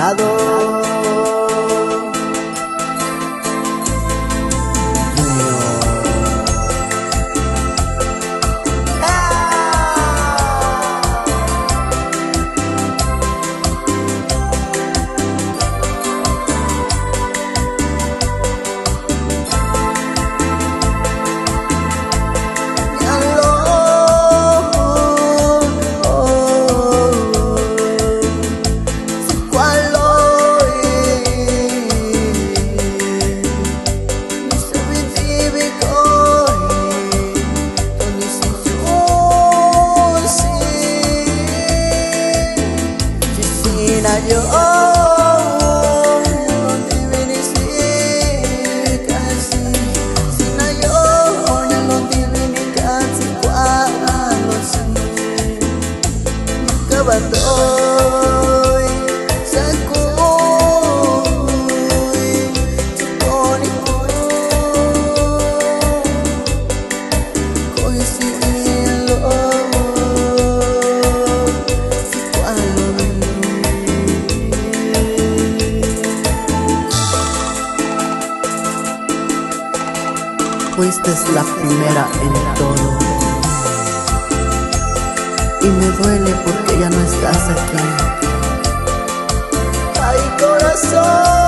lado. Yo non ti kasih sina yo non ti kasih quando sei kabadoy sa ko'y chikoni ko'y silo fuiste la primera en todo y me duele porque ya no estás aquí. Ay, corazón.